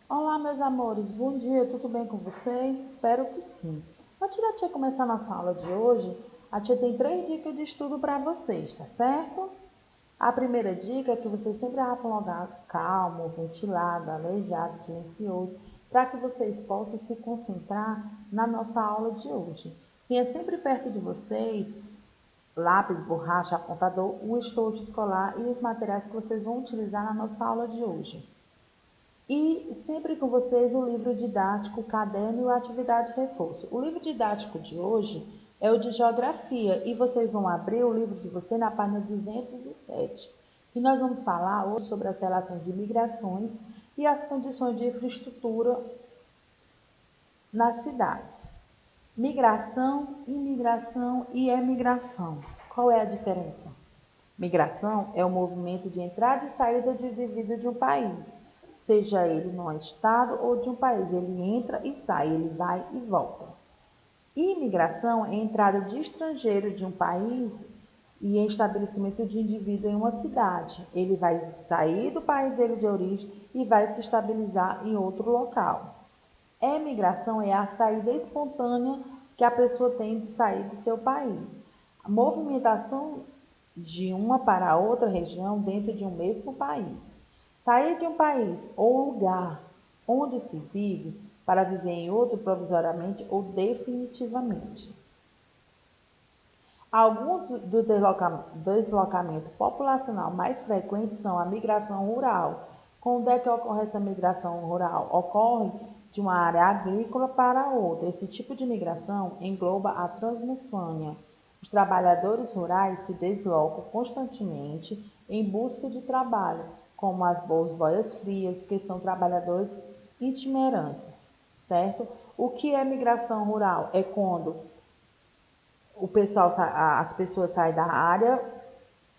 Olá, meus amores, bom dia, tudo bem com vocês? Espero que sim. Antes da tia começar a nossa aula de hoje, a tia tem 3 dicas de estudo para vocês, tá certo? A primeira dica é que vocês sempre vá para um lugar calmo, ventilado, arejado, silencioso, para que vocês possam se concentrar na nossa aula de hoje. Tenha sempre perto de vocês lápis, borracha, apontador, o estojo escolar e os materiais que vocês vão utilizar na nossa aula de hoje. E sempre com vocês o livro didático, o caderno e a atividade de reforço. O livro didático de hoje é o de geografia e vocês vão abrir o livro de vocês na página 207. E nós vamos falar hoje sobre as relações de migrações e as condições de infraestrutura nas cidades. Migração, imigração e emigração. Qual é a diferença? Migração é o movimento de entrada e saída de indivíduo de um país, seja ele num estado ou de um país. Ele entra e sai, ele vai e volta. Imigração é a entrada de estrangeiro de um país e estabelecimento de indivíduo em uma cidade. Ele vai sair do país dele de origem e vai se estabilizar em outro local. Emigração é a saída espontânea que a pessoa tem de sair do seu país. A movimentação de uma para outra região dentro de um mesmo país. Sair de um país ou lugar onde se vive para viver em outro provisoriamente ou definitivamente. Alguns do deslocamento populacional mais frequentes são a migração rural. Quando é que ocorre essa migração rural? Ocorre de uma área agrícola para outra. Esse tipo de migração engloba a transmontânia. Os trabalhadores rurais se deslocam constantemente em busca de trabalho, como as boias frias, que são trabalhadores itinerantes, certo? O que é migração rural? É quando as pessoas saem da área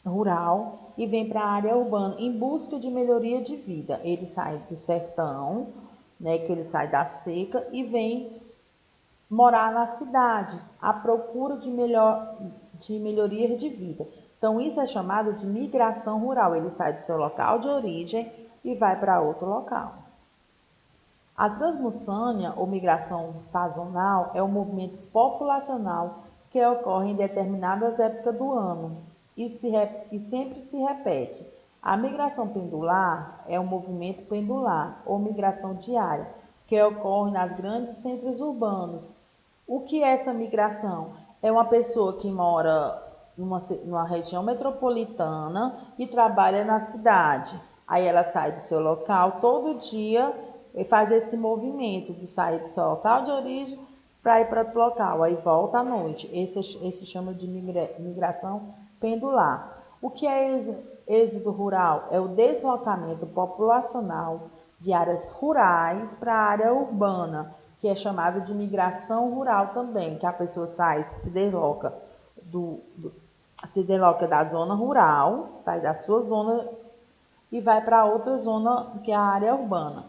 rural e vêm para a área urbana em busca de melhoria de vida. Ele sai do sertão, né, que ele sai da seca e vem morar na cidade, à procura de melhoria de vida. Então, isso é chamado de migração rural. Ele sai do seu local de origem e vai para outro local. A transmussânia, ou migração sazonal, é um movimento populacional que ocorre em determinadas épocas do ano e sempre se repete. A migração pendular é um movimento pendular, ou migração diária, que ocorre nas grandes centros urbanos. O que é essa migração? É uma pessoa que mora numa região metropolitana e trabalha na cidade. Aí ela sai do seu local todo dia e faz esse movimento de sair do seu local de origem para ir para outro local. Aí volta à noite. Esse chama de migração pendular. O que é êxodo rural? É o deslocamento populacional de áreas rurais para a área urbana, que é chamado de migração rural também, que a pessoa se desloca da zona rural, sai da sua zona e vai para outra zona, que é a área urbana.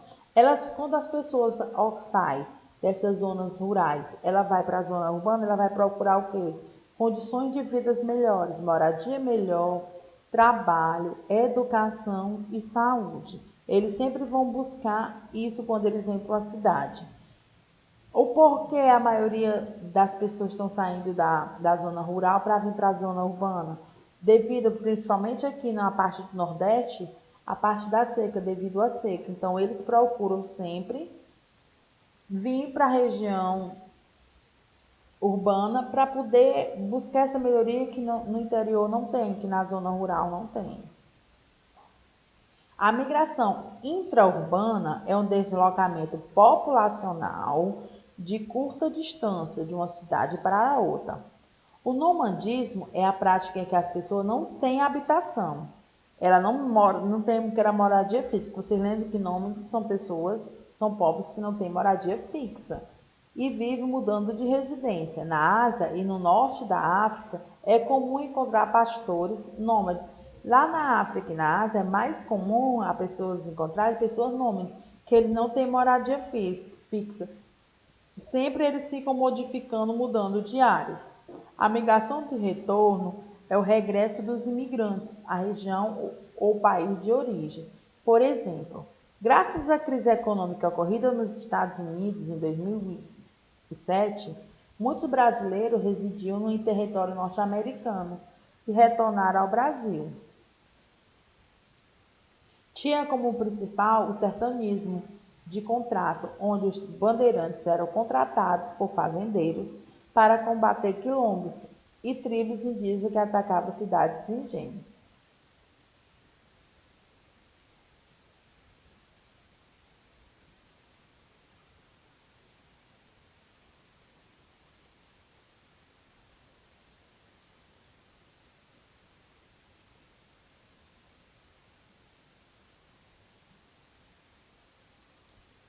Quando as pessoas saem dessas zonas rurais, ela vai para a zona urbana, ela vai procurar o quê? Condições de vida melhores, moradia melhor, trabalho, educação e saúde. Eles sempre vão buscar isso quando eles vêm para a cidade. O porquê a maioria das pessoas estão saindo da zona rural para vir para a zona urbana? Devido, principalmente aqui na parte do Nordeste, a parte da seca, devido à seca. Então, eles procuram sempre vir para a região urbana para poder buscar essa melhoria que no interior não tem, que na zona rural não tem. A migração intraurbana é um deslocamento populacional de curta distância de uma cidade para outra. O nomadismo é a prática em que as pessoas não têm habitação. Ela não tem aquela moradia fixa. Vocês lembram que nômades são povos que não têm moradia fixa e vivem mudando de residência. Na Ásia e no norte da África é comum encontrar pastores nômades. Lá na África e na Ásia é mais comum as pessoas encontrarem pessoas nômades, que eles não têm moradia fixa. Sempre eles ficam modificando, mudando de áreas. A migração de retorno é o regresso dos imigrantes à região ou país de origem. Por exemplo, Graças à crise econômica ocorrida nos Estados Unidos em 2007, muitos brasileiros residiam no território norte-americano e retornaram ao Brasil. Tinha como principal o sertanismo de contrato, onde os bandeirantes eram contratados por fazendeiros para combater quilombos e tribos indígenas que atacavam cidades e engenhos.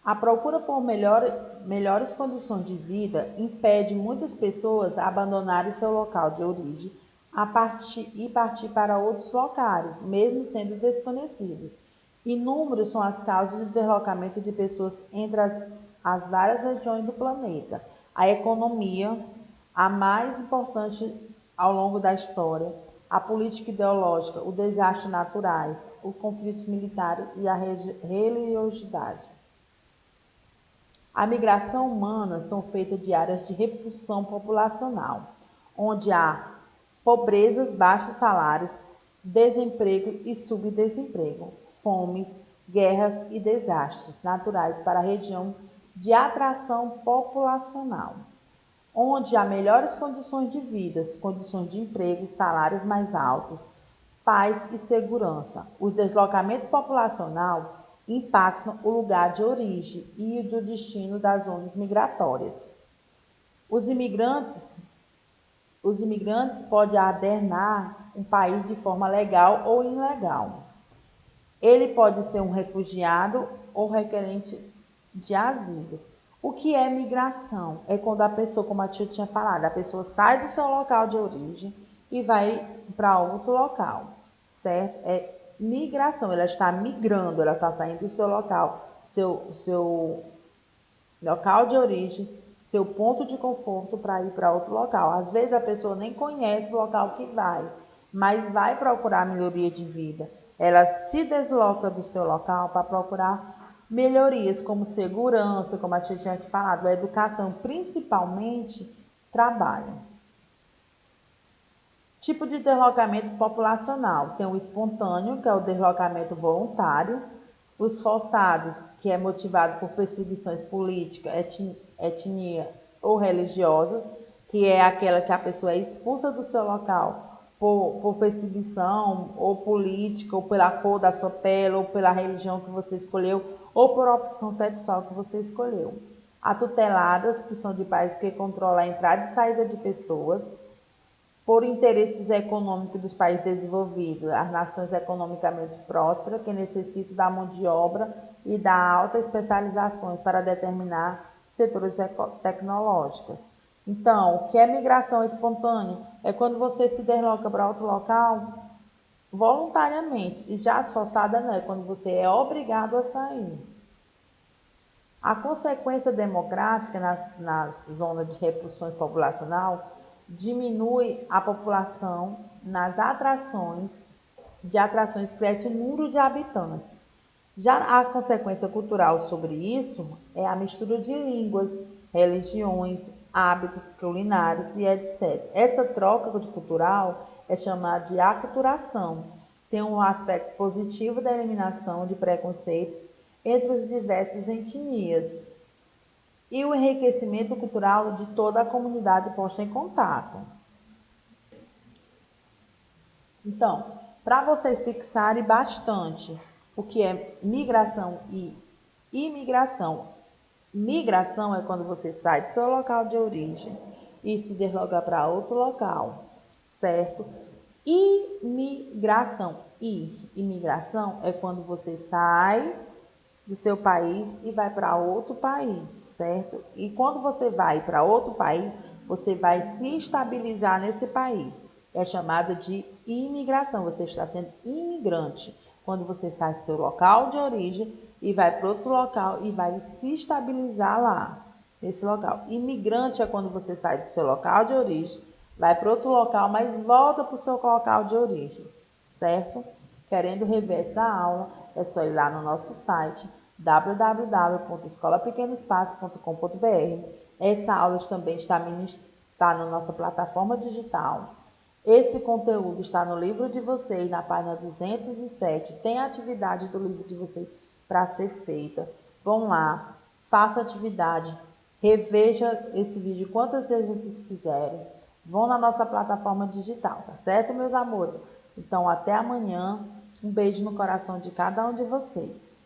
A procura por melhores condições de vida impede muitas pessoas a abandonarem seu local de origem e partir para outros locais, mesmo sendo desconhecidos. Inúmeras são as causas de deslocamento de pessoas entre as várias regiões do planeta. A economia, a mais importante ao longo da história, a política ideológica, os desastres naturais, os conflitos militares e a religiosidade. A migração humana são feitas de áreas de repulsão populacional, onde há pobrezas, baixos salários, desemprego e subdesemprego, fomes, guerras e desastres naturais para a região de atração populacional, onde há melhores condições de vida, condições de emprego, salários mais altos, paz e segurança. O deslocamento populacional impactam o lugar de origem e do destino das zonas migratórias. Os imigrantes, os imigrantes podem adernar um país de forma legal ou ilegal. Ele pode ser um refugiado ou requerente de asilo. O que é migração? É quando a pessoa, como a tia tinha falado, a pessoa sai do seu local de origem e vai para outro local, certo? É migração, ela está migrando, ela está saindo do seu local, seu local de origem, seu ponto de conforto para ir para outro local. Às vezes a pessoa nem conhece o local que vai, mas vai procurar melhoria de vida. Ela se desloca do seu local para procurar melhorias como segurança, como a tia tinha falado, a educação, principalmente trabalho. Tipo de deslocamento populacional. Tem o espontâneo, que é o deslocamento voluntário, os forçados, que é motivado por perseguições políticas, etnia ou religiosas, que é aquela que a pessoa é expulsa do seu local por perseguição ou política, ou pela cor da sua pele, ou pela religião que você escolheu, ou por opção sexual que você escolheu. Atuteladas, que são de países que controlam a entrada e saída de pessoas, por interesses econômicos dos países desenvolvidos, as nações economicamente prósperas, que necessitam da mão de obra e da alta especializações para determinar setores tecnológicos. Então, o que é migração espontânea? É quando você se desloca para outro local voluntariamente, e já forçada não, é quando você é obrigado a sair. A consequência demográfica nas zonas de repulsão populacional diminui a população nas atrações, cresce o número de habitantes. Já a consequência cultural sobre isso é a mistura de línguas, religiões, hábitos culinários e etc. Essa troca cultural é chamada de aculturação. Tem um aspecto positivo da eliminação de preconceitos entre as diversas etnias e o enriquecimento cultural de toda a comunidade posta em contato. Então, para vocês fixarem bastante o que é migração e imigração. Migração é quando você sai do seu local de origem e se desloca para outro local, certo? Imigração é quando você sai do seu país e vai para outro país, certo? E quando você vai para outro país, você vai se estabilizar nesse país. É chamado de imigração. Você está sendo imigrante. Quando você sai do seu local de origem e vai para outro local e vai se estabilizar lá, nesse local. Imigrante é quando você sai do seu local de origem, vai para outro local, mas volta para o seu local de origem, certo? Querendo rever essa aula, é só ir lá no nosso site www.escolapequenoespaço.com.br. Essa aula também está na nossa plataforma digital. Esse conteúdo está no livro de vocês, na página 207. Tem a atividade do livro de vocês para ser feita. Vão lá, façam a atividade, reveja esse vídeo quantas vezes vocês quiserem. Vão na nossa plataforma digital, tá certo, meus amores? Então, até amanhã. Um beijo no coração de cada um de vocês.